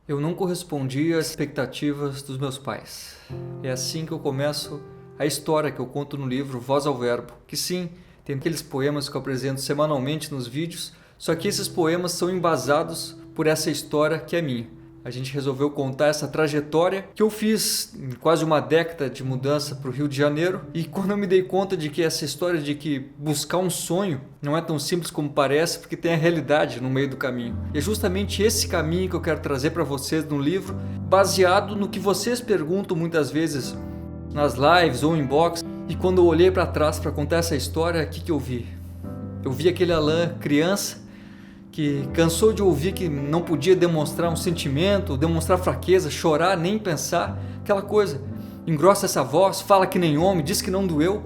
Eu não correspondi às expectativas dos meus pais. É assim que eu começo a história que eu conto no livro Voz ao Verbo, que sim, tem aqueles poemas que eu apresento semanalmente nos vídeos, só que esses poemas são embasados por essa história que é minha. A gente resolveu contar essa trajetória que eu fiz em quase uma década de mudança para o Rio de Janeiro, e quando eu me dei conta de que essa história de que buscar um sonho não é tão simples como parece, porque tem a realidade no meio do caminho. E é justamente esse caminho que eu quero trazer para vocês no livro, baseado no que vocês perguntam muitas vezes nas lives ou inbox. E quando eu olhei para trás para contar essa história, o que eu vi? Eu vi aquele Alan criança que cansou de ouvir que não podia demonstrar um sentimento, demonstrar fraqueza, chorar, nem pensar, aquela coisa. Engrossa essa voz, fala que nem homem, diz que não doeu.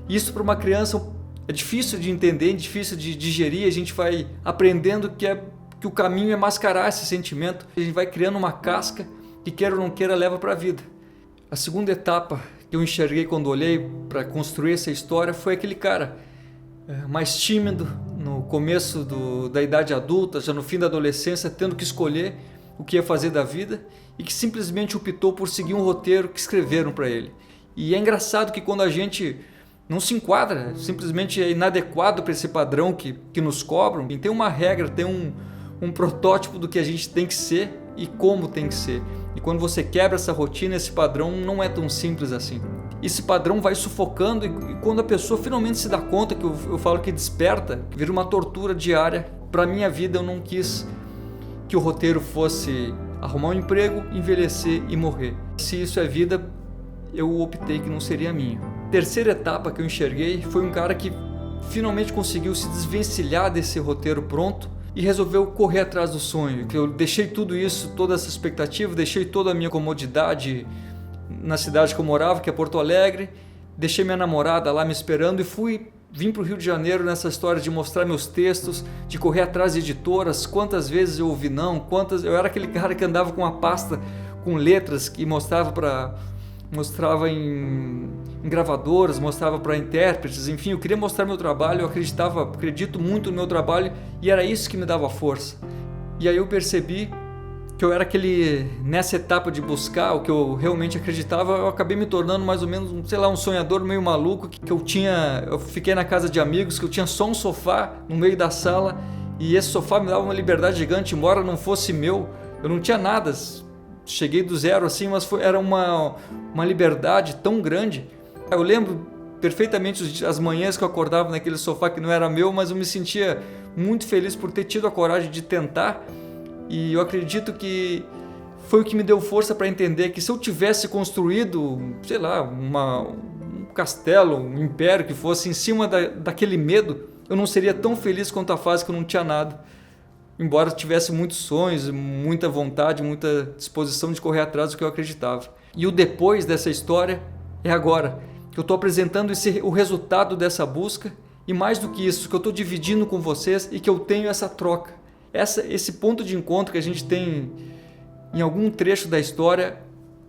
Isso para uma criança é difícil de entender, difícil de digerir. A gente vai aprendendo que o caminho é mascarar esse sentimento. A gente vai criando uma casca que, queira ou não queira, leva para a vida. A segunda etapa que eu enxerguei quando olhei para construir essa história foi aquele cara mais tímido, no começo da idade adulta, já no fim da adolescência, tendo que escolher o que ia fazer da vida e que simplesmente optou por seguir um roteiro que escreveram para ele. E é engraçado que quando a gente não se enquadra, simplesmente é inadequado para esse padrão que nos cobram, e tem uma regra, tem um protótipo do que a gente tem que ser e como tem que ser. E quando você quebra essa rotina, esse padrão não é tão simples assim. Esse padrão vai sufocando e quando a pessoa finalmente se dá conta, que eu falo que desperta, vira uma tortura diária. Para minha vida eu não quis que o roteiro fosse arrumar um emprego, envelhecer e morrer. Se isso é vida, eu optei que não seria minha. Terceira etapa que eu enxerguei foi um cara que finalmente conseguiu se desvencilhar desse roteiro pronto e resolveu correr atrás do sonho. Que eu deixei tudo isso, toda essa expectativa, deixei toda a minha comodidade na cidade que eu morava, que é Porto Alegre, deixei minha namorada lá me esperando e vim para o Rio de Janeiro nessa história de mostrar meus textos, de correr atrás de editoras. Quantas vezes eu ouvi não, eu era aquele cara que andava com uma pasta com letras que mostrava em gravadoras, mostrava para intérpretes, enfim, eu queria mostrar meu trabalho, eu acredito muito no meu trabalho e era isso que me dava força. E aí eu percebi que eu era nessa etapa de buscar o que eu realmente acreditava, eu acabei me tornando mais ou menos, um sonhador meio maluco, eu fiquei na casa de amigos, que eu tinha só um sofá no meio da sala e esse sofá me dava uma liberdade gigante, embora não fosse meu, eu não tinha nada, cheguei do zero assim, mas era uma liberdade tão grande. Eu lembro perfeitamente as manhãs que eu acordava naquele sofá que não era meu, mas eu me sentia muito feliz por ter tido a coragem de tentar. E eu acredito que foi o que me deu força para entender que se eu tivesse construído, sei lá, um castelo, um império que fosse em cima daquele medo, eu não seria tão feliz quanto a fase que eu não tinha nada. Embora tivesse muitos sonhos, muita vontade, muita disposição de correr atrás do que eu acreditava. E o depois dessa história é agora, que eu estou apresentando o resultado dessa busca e mais do que isso, que eu estou dividindo com vocês e que eu tenho essa troca. Esse ponto de encontro que a gente tem em algum trecho da história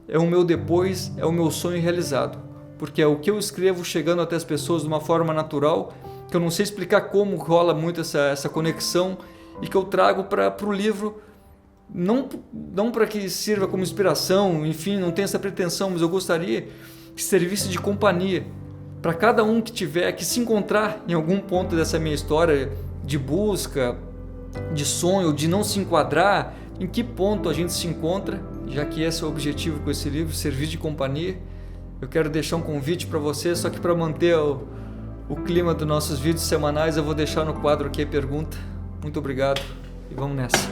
é o meu depois, é o meu sonho realizado. Porque é o que eu escrevo chegando até as pessoas de uma forma natural, que eu não sei explicar como rola muito essa conexão e que eu trago para o livro, não para que sirva como inspiração, enfim, não tenho essa pretensão, mas eu gostaria que servisse de companhia para cada um que se encontrar em algum ponto dessa minha história de busca, de sonho, de não se enquadrar, em que ponto a gente se encontra, já que esse é o objetivo com esse livro, servir de companhia. Eu quero deixar um convite para você, só que para manter o clima dos nossos vídeos semanais, eu vou deixar no quadro aqui a pergunta. Muito obrigado e vamos nessa.